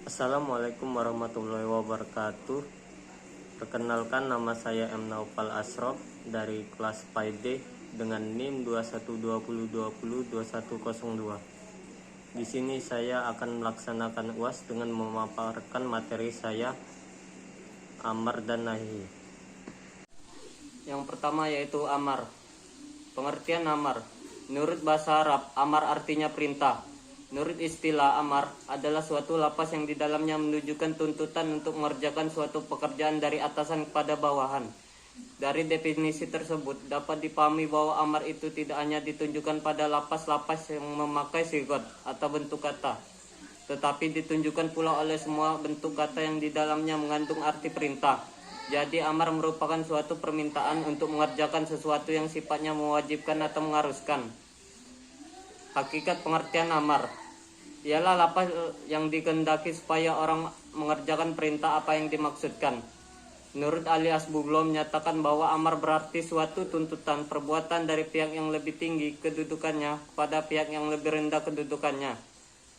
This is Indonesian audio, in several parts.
Assalamualaikum warahmatullahi wabarakatuh. Perkenalkan, nama saya M. Naufal Asrof dari kelas PAID dengan NIM 2120202102. Di sini saya akan melaksanakan UAS dengan memaparkan materi saya, amar dan nahi. Yang pertama yaitu amar. Pengertian amar. Menurut bahasa Arab, amar artinya perintah. Menurut istilah, amar adalah suatu lapas yang di dalamnya menunjukkan tuntutan untuk mengerjakan suatu pekerjaan dari atasan kepada bawahan. Dari definisi tersebut dapat dipahami bahwa amar itu tidak hanya ditunjukkan pada lapas-lapas yang memakai sigot atau bentuk kata, tetapi ditunjukkan pula oleh semua bentuk kata yang di dalamnya mengandung arti perintah. Jadi amar merupakan suatu permintaan untuk mengerjakan sesuatu yang sifatnya mewajibkan atau mengharuskan. Hakikat pengertian amar ialah lapas yang dikehendaki supaya orang mengerjakan perintah apa yang dimaksudkan. Menurut Ali Asbuglo menyatakan bahwa amar berarti suatu tuntutan perbuatan dari pihak yang lebih tinggi kedudukannya kepada pihak yang lebih rendah kedudukannya.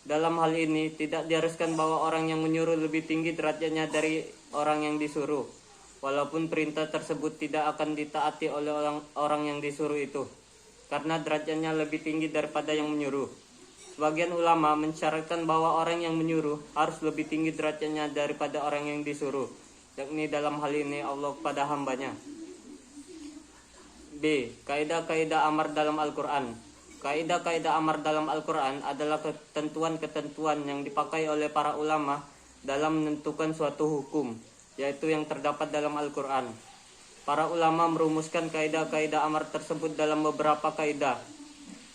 Dalam hal ini tidak diharuskan bahwa orang yang menyuruh lebih tinggi derajatnya dari orang yang disuruh, walaupun perintah tersebut tidak akan ditaati oleh orang yang disuruh itu, karena derajatnya lebih tinggi daripada yang menyuruh. Sebagian ulama mensyaratkan bahwa orang yang menyuruh harus lebih tinggi derajatnya daripada orang yang disuruh, yakni dalam hal ini Allah kepada hambanya. B. Kaidah-kaidah amar dalam Al-Quran. Kaidah-kaidah amar dalam Al-Quran adalah ketentuan-ketentuan yang dipakai oleh para ulama dalam menentukan suatu hukum, yaitu yang terdapat dalam Al-Quran. Para ulama merumuskan kaidah-kaidah amar tersebut dalam beberapa kaidah,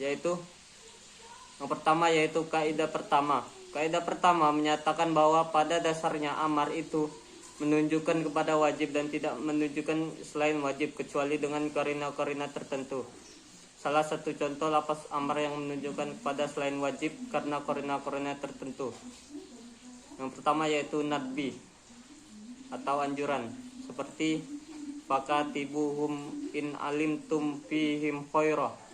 yaitu yang pertama yaitu kaidah pertama. Kaidah pertama menyatakan bahwa pada dasarnya amar itu menunjukkan kepada wajib dan tidak menunjukkan selain wajib kecuali dengan qarina-qarina tertentu. Salah satu contoh lafaz amar yang menunjukkan kepada selain wajib karena qarina-qarina tertentu. Yang pertama yaitu nadbi atau anjuran, seperti fakatibuhum in alimtum fihim khairah,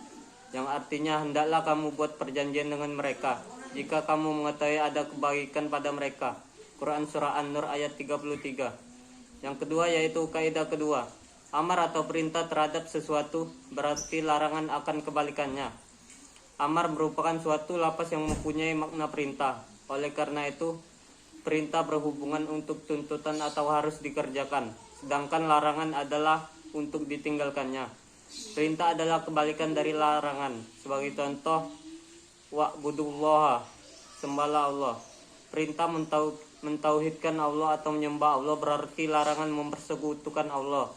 yang artinya hendaklah kamu buat perjanjian dengan mereka jika kamu mengetahui ada kebaikan pada mereka. Quran Surah An-Nur ayat 33. Yang kedua yaitu kaidah kedua. Amar atau perintah terhadap sesuatu berarti larangan akan kebalikannya. Amar merupakan suatu lafaz yang mempunyai makna perintah. Oleh karena itu, perintah berhubungan untuk tuntutan atau harus dikerjakan, sedangkan larangan adalah untuk ditinggalkannya. Perintah adalah kebalikan dari larangan. Sebagai contoh, wa'budullaha, sembahlah Allah. Perintah mentauhidkan Allah atau menyembah Allah, berarti larangan mempersekutukan Allah.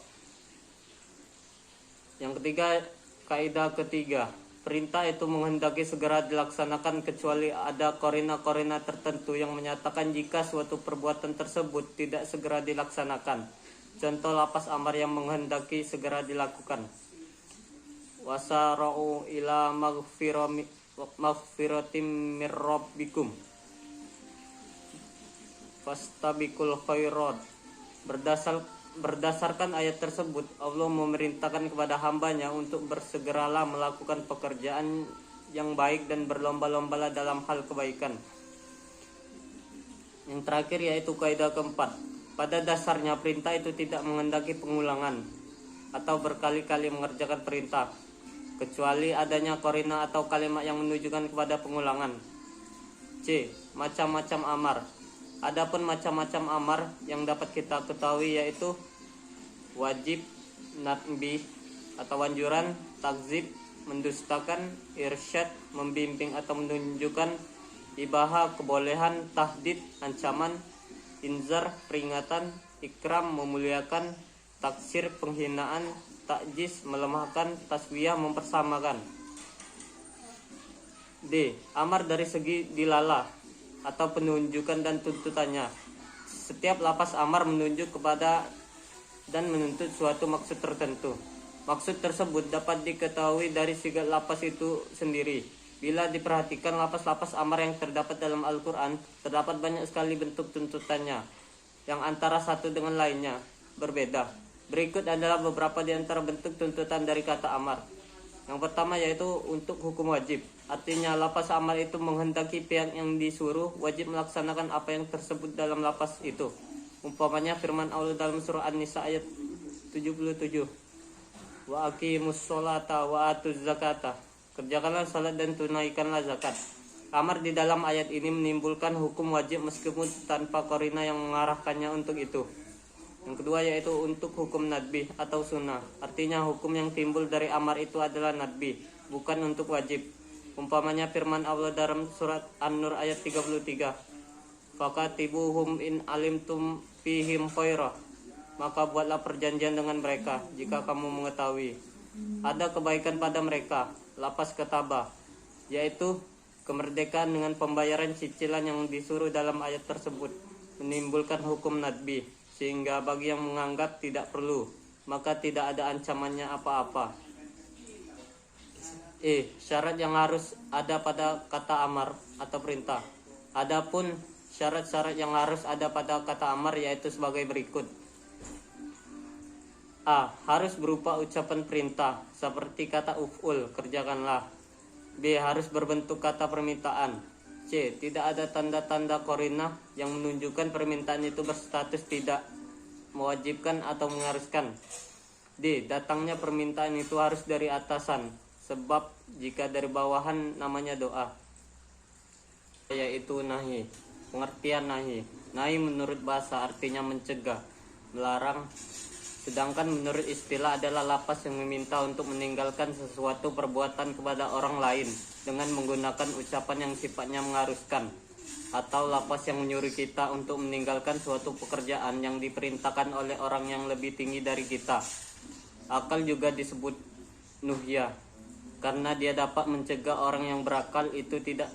Yang ketiga, kaidah ketiga. Perintah itu menghendaki segera dilaksanakan kecuali ada qarina-qarina tertentu yang menyatakan jika suatu perbuatan tersebut tidak segera dilaksanakan. Contoh lafaz amar yang menghendaki segera dilakukan. Wasara'u ila maghfiratim mir rabbikum fastabiqul khairat. Berdasarkan ayat tersebut, Allah memerintahkan kepada hambanya untuk bersegeralah melakukan pekerjaan yang baik dan berlomba-lombalah dalam hal kebaikan. Yang terakhir yaitu kaidah keempat. Pada dasarnya perintah itu tidak menghendaki pengulangan atau berkali-kali mengerjakan perintah, kecuali adanya qarina atau kalimat yang menunjukkan kepada pengulangan. C. Macam-macam amar. Adapun macam-macam amar yang dapat kita ketahui yaitu wajib, nadbi atau anjuran, takzib, mendustakan, irsyad, membimbing atau menunjukkan, ibaha, kebolehan, tahdid, ancaman, inzar, peringatan, ikram, memuliakan, taksir, penghinaan, takjis, melemahkan, taswiyah, mempersamakan. D. Amar dari segi dilala atau penunjukan dan tuntutannya. Setiap lafaz amar menunjuk kepada dan menuntut suatu maksud tertentu. Maksud tersebut dapat diketahui dari sigat lafaz itu sendiri. Bila diperhatikan lafaz-lafaz amar yang terdapat dalam Al-Quran, terdapat banyak sekali bentuk tuntutannya yang antara satu dengan lainnya berbeda. Berikut adalah beberapa di antara bentuk tuntutan dari kata amar. Yang pertama yaitu untuk hukum wajib. Artinya lapas amar itu menghendaki pihak yang disuruh wajib melaksanakan apa yang tersebut dalam lapas itu. Umpamanya firman Allah dalam surah An-Nisa ayat 77. Wa aqimus sholata wa atuz zakata. Kerjakanlah salat dan tunaikanlah zakat. Amar di dalam ayat ini menimbulkan hukum wajib meskipun tanpa korina yang mengarahkannya untuk itu. Yang kedua yaitu untuk hukum nadbi atau sunnah. Artinya hukum yang timbul dari amar itu adalah nadbi, bukan untuk wajib. Umpamanya firman Allah dalam surat An-Nur ayat 33. Fakatibuhum in alimtum fihim khairah. Maka buatlah perjanjian dengan mereka jika kamu mengetahui ada kebaikan pada mereka. Lapas ketabah, yaitu kemerdekaan dengan pembayaran cicilan yang disuruh dalam ayat tersebut, menimbulkan hukum nadbi, sehingga bagi yang menganggap tidak perlu, maka tidak ada ancamannya apa-apa. Syarat yang harus ada pada kata amar atau perintah. Adapun syarat-syarat yang harus ada pada kata amar yaitu sebagai berikut. A. Harus berupa ucapan perintah seperti kata uf'ul, kerjakanlah. B. Harus berbentuk kata permintaan. C. Tidak ada tanda-tanda korina yang menunjukkan permintaan itu berstatus tidak mewajibkan atau mengharuskan. D. Datangnya permintaan itu harus dari atasan, sebab jika dari bawahan namanya doa. Yaitu nahi. Pengertian nahi. Nahi menurut bahasa artinya mencegah, melarang. Sedangkan menurut istilah adalah lapas yang meminta untuk meninggalkan sesuatu perbuatan kepada orang lain dengan menggunakan ucapan yang sifatnya mengharuskan. Atau lapas yang menyuruh kita untuk meninggalkan suatu pekerjaan yang diperintahkan oleh orang yang lebih tinggi dari kita. Akal juga disebut nuhya, karena dia dapat mencegah orang yang berakal itu tidak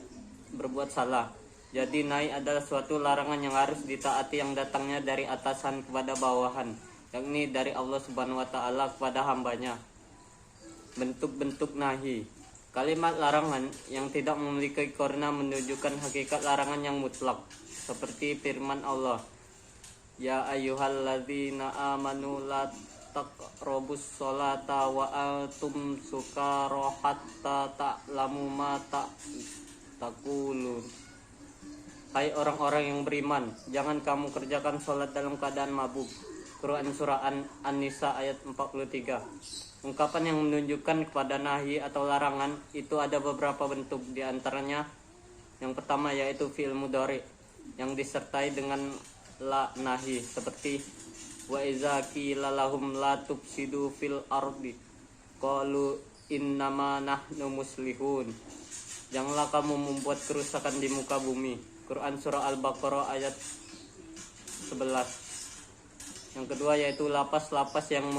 berbuat salah. Jadi nahi adalah suatu larangan yang harus ditaati yang datangnya dari atasan kepada bawahan, yakni dari Allah Subhanahu wa taala kepada hambanya. Bentuk-bentuk nahi. Kalimat larangan yang tidak memiliki korina menunjukkan hakikat larangan yang mutlak, seperti firman Allah, Ya ayyuhalladzina amanu la taqrabus sholata wa antum sukara hatta ta'lamu ma taqulun. Hai orang-orang yang beriman, jangan kamu kerjakan sholat dalam keadaan mabuk. Quran surah An-Nisa ayat 43. Ungkapan yang menunjukkan kepada nahi atau larangan itu ada beberapa bentuk, di antaranya yang pertama yaitu fi'il mudhari yang disertai dengan la nahi, seperti wa iza qila lahum la tufsidu fil ardi qalu innama nahnu muslihun. Janganlah kamu membuat kerusakan di muka bumi. Quran surah Al-Baqarah ayat 11. Yang kedua yaitu lapas-lapas yang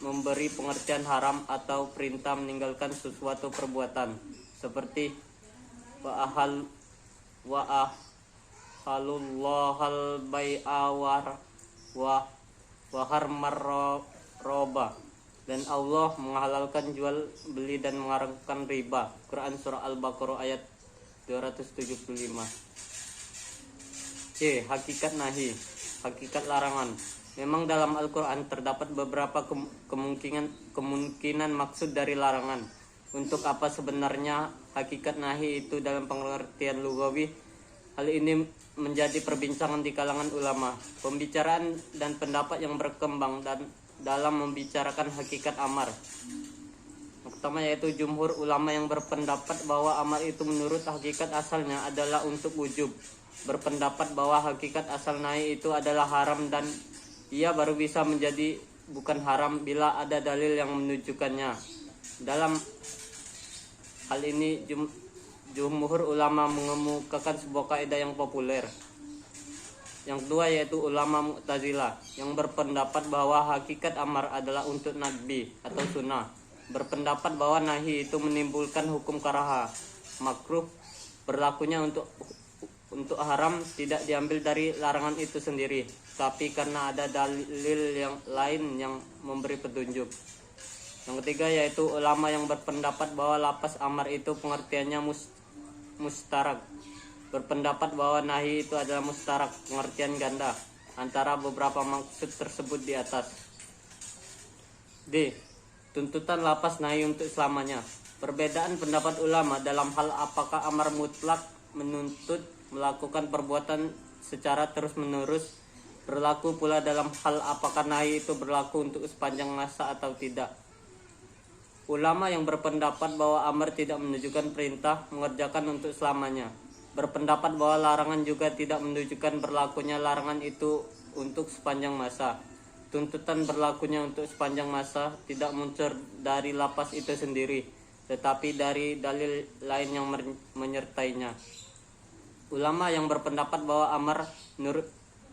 memberi pengertian haram atau perintah meninggalkan sesuatu perbuatan, seperti wa ahalullahal bai'a wa harmar roba, dan Allah menghalalkan jual beli dan mengharamkan riba. Quran surah Al-Baqarah ayat 275. C. Hakikat nahi, hakikat larangan. Memang dalam Al-Quran terdapat beberapa kemungkinan maksud dari larangan. Untuk apa sebenarnya hakikat nahi itu dalam pengertian lugawi? Hal ini menjadi perbincangan di kalangan ulama. Pembicaraan dan pendapat yang berkembang dan dalam membicarakan hakikat amar. Yang pertama yaitu jumhur ulama yang berpendapat bahwa amar itu menurut hakikat asalnya adalah untuk wujub. Berpendapat bahwa hakikat asal nahi itu adalah haram dan ia baru bisa menjadi bukan haram bila ada dalil yang menunjukkannya. Dalam hal ini jumhur ulama mengemukakan sebuah kaidah yang populer. Yang kedua yaitu ulama Mu'tazilah yang berpendapat bahwa hakikat amar adalah untuk nadbi atau sunnah. Berpendapat bahwa nahi itu menimbulkan hukum karaha, makruh. Berlakunya untuk haram tidak diambil dari larangan itu sendiri, tapi karena ada dalil yang lain yang memberi petunjuk. Yang ketiga yaitu ulama yang berpendapat bahwa lapas amar itu pengertiannya mustarak. Berpendapat bahwa nahi itu adalah mustarak, pengertian ganda antara beberapa maksud tersebut di atas. D. Tuntutan lapas nahi untuk selamanya. Perbedaan pendapat ulama dalam hal apakah amar mutlak menuntut melakukan perbuatan secara terus-menerus berlaku pula dalam hal apakah nahi itu berlaku untuk sepanjang masa atau tidak. Ulama yang berpendapat bahwa amar tidak menunjukkan perintah mengerjakan untuk selamanya, berpendapat bahwa larangan juga tidak menunjukkan berlakunya larangan itu untuk sepanjang masa. Tuntutan berlakunya untuk sepanjang masa tidak muncul dari lapas itu sendiri, tetapi dari dalil lain yang menyertainya. Ulama yang berpendapat bahwa amar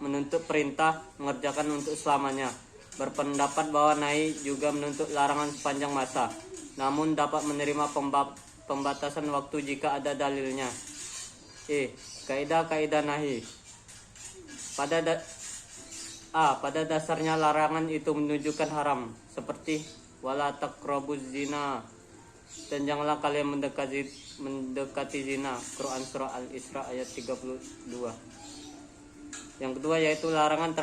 menuntut perintah mengerjakan untuk selamanya, berpendapat bahwa nahi juga menuntut larangan sepanjang masa, namun dapat menerima pembatasan waktu jika ada dalilnya. Kaidah-kaidah nahi. Pada dasarnya larangan itu menunjukkan haram, seperti wala taqrabuz zina, dan janganlah kalian mendekati zina. Quran surah Al-Isra ayat 32. Yang kedua yaitu larangan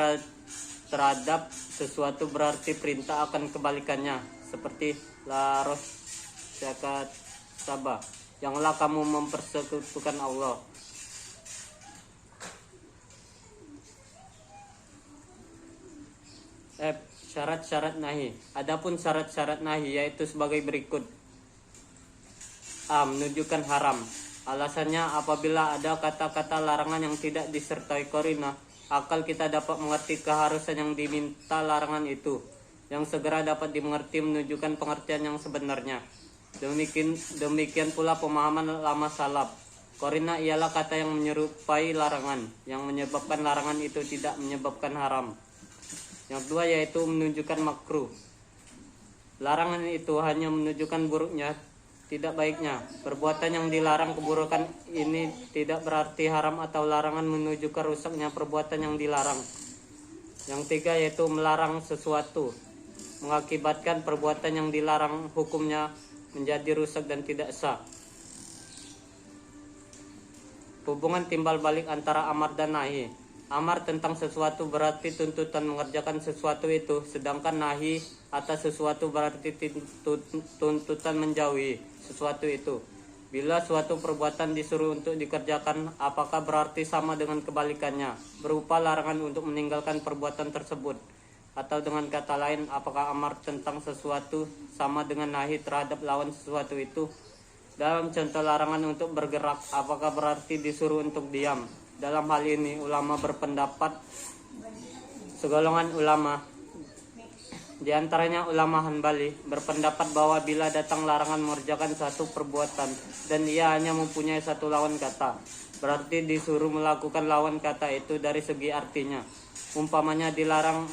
terhadap sesuatu berarti perintah akan kebalikannya, seperti la rosyakat sabah, janganlah kamu mempersekutukan Allah. Syarat-syarat nahi. Adapun syarat-syarat nahi yaitu sebagai berikut. Menunjukkan haram. Alasannya apabila ada kata-kata larangan yang tidak disertai qarinah, akal kita dapat mengerti keharusan yang diminta larangan itu, yang segera dapat dimengerti menunjukkan pengertian yang sebenarnya. Demikian pula pemahaman lama salaf. Qarinah ialah kata yang menyerupai larangan, yang menyebabkan larangan itu tidak menyebabkan haram. Yang kedua yaitu menunjukkan makruh. Larangan itu hanya menunjukkan buruknya, tidak baiknya. Perbuatan yang dilarang keburukan ini tidak berarti haram atau larangan menunjukkan rusaknya perbuatan yang dilarang. Yang tiga yaitu melarang sesuatu, mengakibatkan perbuatan yang dilarang hukumnya menjadi rusak dan tidak sah. Hubungan timbal balik antara amar dan nahi. Amar tentang sesuatu berarti tuntutan mengerjakan sesuatu itu, sedangkan nahi atas sesuatu berarti tuntutan menjauhi sesuatu itu. Bila suatu perbuatan disuruh untuk dikerjakan, apakah berarti sama dengan kebalikannya, berupa larangan untuk meninggalkan perbuatan tersebut? Atau dengan kata lain, apakah amar tentang sesuatu sama dengan nahi terhadap lawan sesuatu itu? Dalam contoh larangan untuk bergerak, apakah berarti disuruh untuk diam? Dalam hal ini ulama berpendapat, segolongan ulama, di antaranya ulama Hanbali, berpendapat bahwa bila datang larangan mengerjakan satu perbuatan dan ia hanya mempunyai satu lawan kata, berarti disuruh melakukan lawan kata itu dari segi artinya. Umpamanya dilarang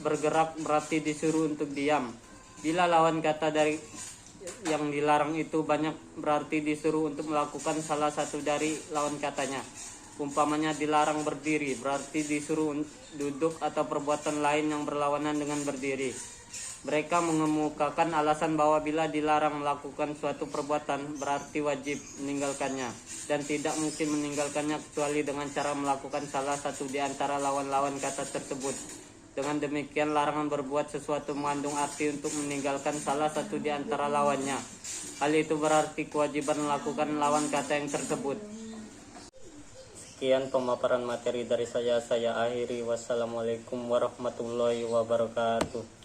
bergerak berarti disuruh untuk diam. Bila lawan kata dari yang dilarang itu banyak, berarti disuruh untuk melakukan salah satu dari lawan katanya. Umpamanya dilarang berdiri, berarti disuruh duduk atau perbuatan lain yang berlawanan dengan berdiri. Mereka mengemukakan alasan bahwa bila dilarang melakukan suatu perbuatan, berarti wajib meninggalkannya, dan tidak mungkin meninggalkannya kecuali dengan cara melakukan salah satu di antara lawan-lawan kata tersebut. Dengan demikian larangan berbuat sesuatu mengandung arti untuk meninggalkan salah satu di antara lawannya. Hal itu berarti kewajiban melakukan lawan kata yang tersebut. Sekian pemaparan materi dari saya akhiri. Wassalamualaikum warahmatullahi wabarakatuh.